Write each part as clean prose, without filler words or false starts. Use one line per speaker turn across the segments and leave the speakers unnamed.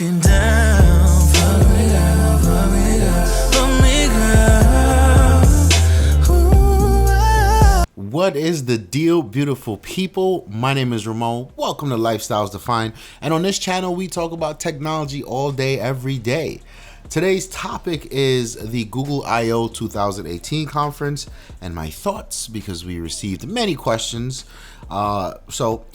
if you're down. Fuck me girl, fuck me girl, fuck me girl. Ooh, ah.
What is the deal, beautiful people? My name is Ramon. Welcome to Lifestyles Defined. And on this channel, we talk about technology all day, every day. Today's topic is the Google I/O 2018 conference and my thoughts, because we received many questions. So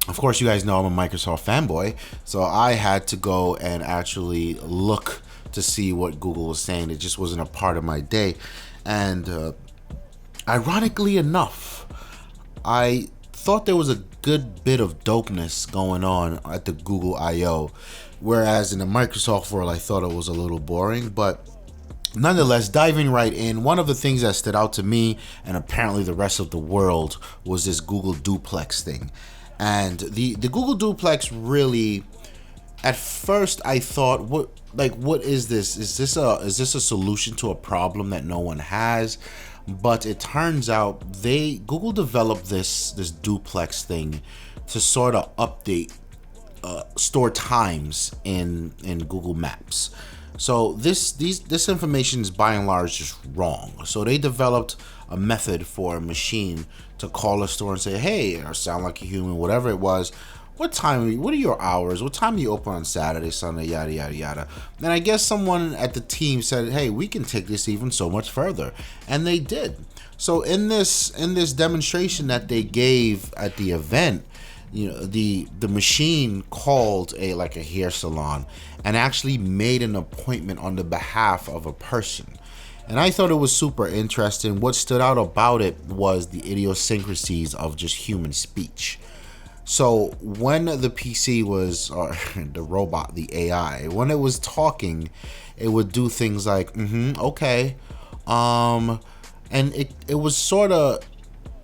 of course, you guys know I'm a Microsoft fanboy, so I had to go and actually look to see what Google was saying. It just wasn't a part of my day. And ironically enough, I thought there was a good bit of dopeness going on at the Google I/O, whereas in the Microsoft world, I thought it was a little boring. But nonetheless, diving right in, one of the things that stood out to me and apparently the rest of the world was this Google Duplex thing. And the Google Duplex really, at first I thought, what is this? Is this a solution to a problem that no one has? But it turns out Google developed this duplex thing to sort of update store times in Google Maps. So this information is by and large just wrong. So they developed a method for a machine to call a store and say, hey, or sound like a human, whatever it was, what are your hours? What time do you open on Saturday, Sunday, yada, yada, yada. And I guess someone at the team said, hey, we can take this even so much further. And they did. So in this demonstration that they gave at the event, you know, the machine called a hair salon and actually made an appointment on the behalf of a person. And I thought it was super interesting. What stood out about it was the idiosyncrasies of just human speech. So when the PC was, or the robot, the AI, when it was talking, it would do things like, okay. And it was sort of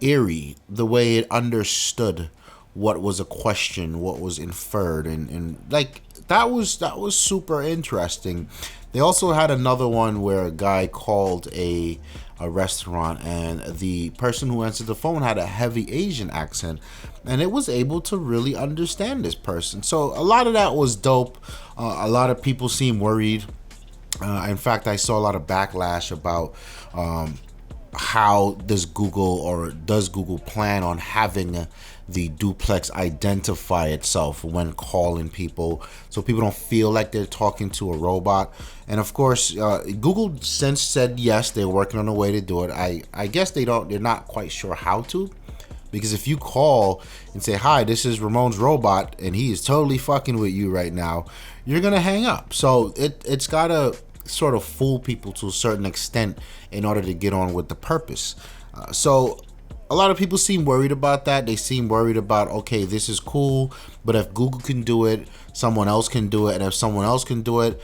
eerie the way it understood what was a question, what was inferred, and like that was super interesting. They also had another one where a guy called a restaurant, and the person who answered the phone had a heavy Asian accent, and it was able to really understand this person. So a lot of that was dope. A lot of people seem worried. In fact, I saw a lot of backlash about how does Google plan on having the duplex identify itself when calling people, so people don't feel like they're talking to a robot. And of course, Google since said yes, they're working on a way to do it. I guess they're not quite sure how to, because if you call and say, hi, this is Ramon's robot and he is totally fucking with you right now, you're gonna hang up. So it's gotta sort of fool people to a certain extent in order to get on with the purpose. So a lot of people seem worried about that. They seem worried about, okay, this is cool, but if Google can do it, someone else can do it. And if someone else can do it,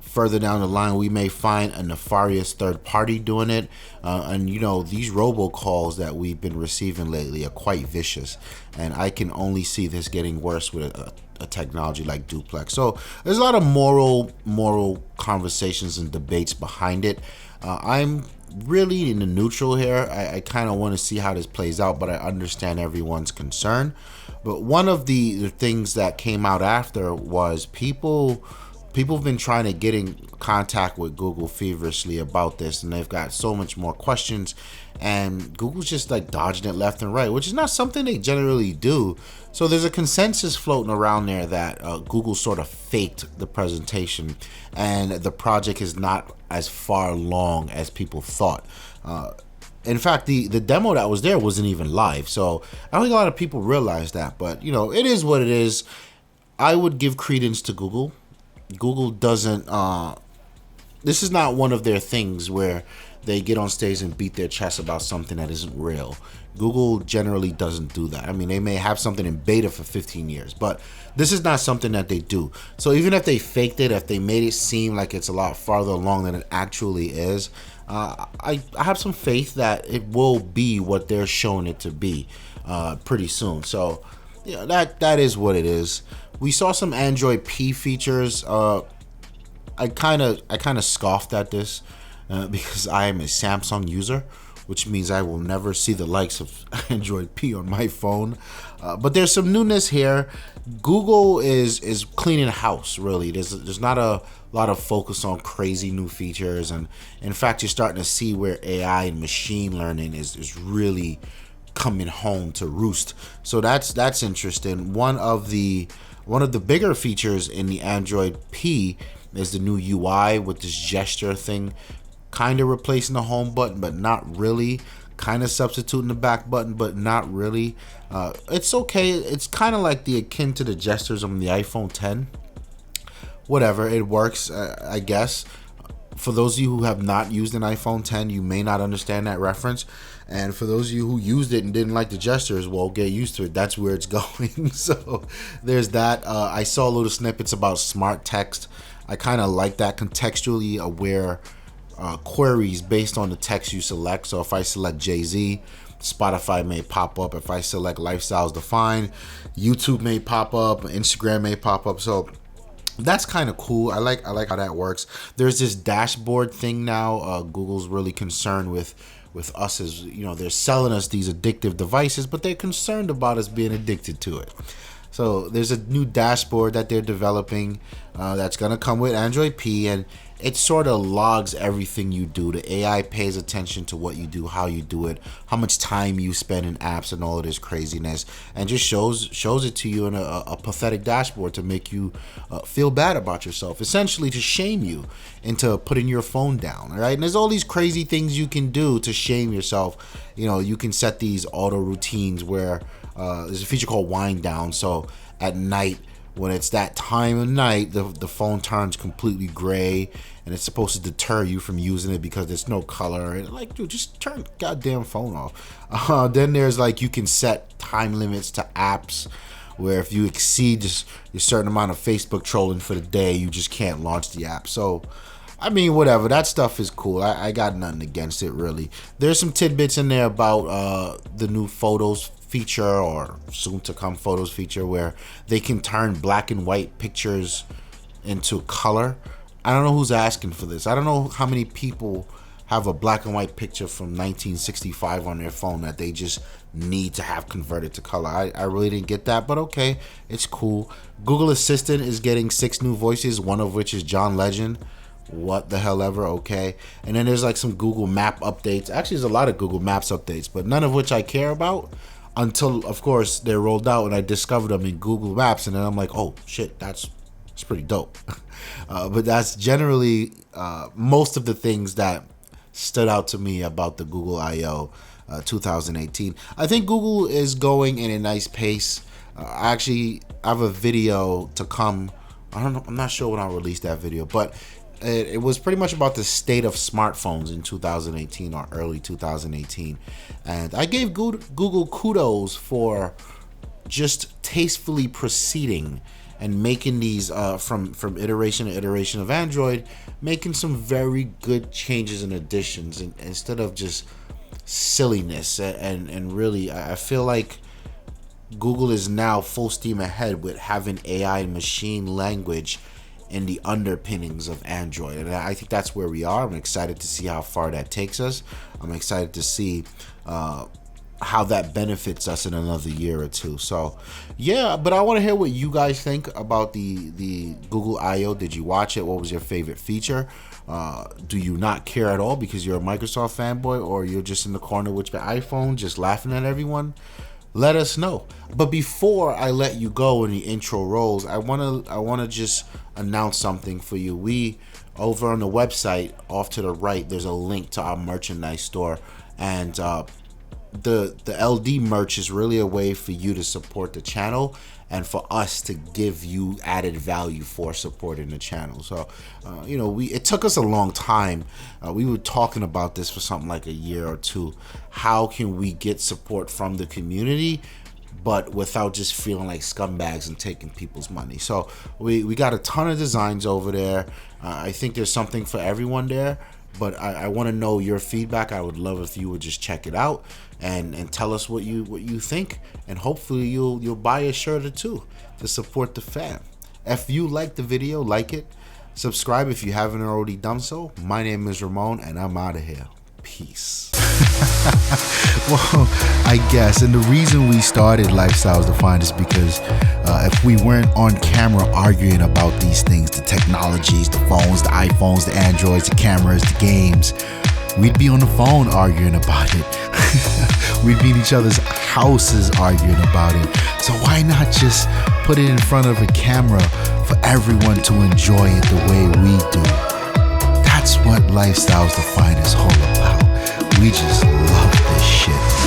further down the line, we may find a nefarious third party doing it. And you know, these robocalls that we've been receiving lately are quite vicious. And I can only see this getting worse with a technology like duplex. So there's a lot of moral conversations and debates behind it. I'm really in the neutral here. I kind of want to see how this plays out, but I understand everyone's concern. But one of the things that came out after was people have been trying to get in contact with Google feverishly about this, and they've got so much more questions, and Google's just like dodging it left and right, which is not something they generally do. So there's a consensus floating around there that Google sort of faked the presentation, and the project is not as far along as people thought. In fact, the demo that was there wasn't even live, so I don't think a lot of people realize that. But you know, it is what it is. I would give credence to Google. Google doesn't, this is not one of their things where they get on stage and beat their chest about something that isn't real. Google generally doesn't do that. I mean, they may have something in beta for 15 years, but this is not something that they do. So even if they faked it, if they made it seem like it's a lot farther along than it actually is, I have some faith that it will be what they're showing it to be pretty soon. So yeah, that is what it is. We saw some Android P features. I kind of scoffed at this because I am a Samsung user, which means I will never see the likes of Android P on my phone. But there's some newness here. Google is cleaning house, really. There's not a lot of focus on crazy new features, and in fact, you're starting to see where AI and machine learning is really coming home to roost. So that's interesting. One of the bigger features in the Android P is the new UI with this gesture thing, kind of replacing the home button, but not really. Kind of substituting the back button, but not really. It's okay. It's kind of like the akin to the gestures on the iPhone 10. Whatever, it works, I guess. For those of you who have not used an iPhone 10, you may not understand that reference. And for those of you who used it and didn't like the gestures, well, get used to it. That's where it's going. So there's that. I saw little snippets about smart text. I kind of like that, contextually aware queries based on the text you select. So if I select Jay-Z, Spotify may pop up. If I select Lifestyles Defined, YouTube may pop up, Instagram may pop up. So that's kind of cool. I like how that works. There's this dashboard thing now. Google's really concerned with us, as you know, they're selling us these addictive devices, but they're concerned about us being addicted to it. So there's a new dashboard that they're developing that's gonna come with Android P, and it sort of logs everything you do. The AI pays attention to what you do, how you do it, how much time you spend in apps, and all of this craziness, and just shows it to you in a pathetic dashboard to make you feel bad about yourself, essentially to shame you into putting your phone down. All right, and there's all these crazy things you can do to shame yourself. You know, you can set these auto routines where there's a feature called wind down. So at night, when it's that time of night, the phone turns completely gray, and it's supposed to deter you from using it because there's no color. And like, dude, just turn the goddamn phone off. Then there's like, you can set time limits to apps where if you exceed just a certain amount of Facebook trolling for the day, you just can't launch the app. So I mean, whatever, that stuff is cool. I got nothing against it, really. There's some tidbits in there about the new Photos feature, or soon to come Photos feature, where they can turn black and white pictures into color. I don't know who's asking for this. I don't know how many people have a black and white picture from 1965 on their phone that they just need to have converted to color. I really didn't get that, but okay, it's cool. Google Assistant is getting 6 new voices, one of which is John Legend. What the hell ever, okay. And then there's like some Google Map updates. Actually, there's a lot of Google Maps updates, but none of which I care about until, of course, they're rolled out and I discovered them in Google Maps, and then I'm like, oh shit, it's pretty dope. But that's generally most of the things that stood out to me about the Google I/O 2018. I think Google is going in a nice pace. I have a video to come. I don't know. I'm not sure when I'll release that video, but it was pretty much about the state of smartphones in 2018 or early 2018. And I gave Google kudos for just tastefully proceeding and making these from iteration to iteration of Android, making some very good changes and additions, and instead of just silliness. And really, I feel like Google is now full steam ahead with having AI and machine language in the underpinnings of Android, and I think that's where we are. I'm excited to see how far that takes us. I'm excited to see how that benefits us in another year or two. So yeah, but I want to hear what you guys think about the Google I/O. Did you watch it? What was your favorite feature? Do you not care at all because you're a Microsoft fanboy, or you're just in the corner with your iPhone just laughing at everyone? Let us know. But before I let you go and the intro rolls, I wanna just announce something for you. We, over on the website off to the right, there's a link to our merchandise store, and the LD merch is really a way for you to support the channel and for us to give you added value for supporting the channel. So it took us a long time. We were talking about this for something like a year or two. How can we get support from the community but without just feeling like scumbags and taking people's money? So we got a ton of designs over there. I think there's something for everyone there, but I want to know your feedback. I would love if you would just check it out and tell us what you think, and hopefully you'll buy a shirt or two to support the fam. If you like the video, like it, subscribe if you haven't already done so. My name is Ramon, and I'm out of here. peace.
Well, I guess. And the reason we started Lifestyles Defined is because if we weren't on camera arguing about these things, the technologies, the phones, the iPhones, the Androids, the cameras, the games, we'd be on the phone arguing about it. We'd be in each other's houses arguing about it. So why not just put it in front of a camera for everyone to enjoy it the way we do? That's what Lifestyles Defined is all about. We just love this shit.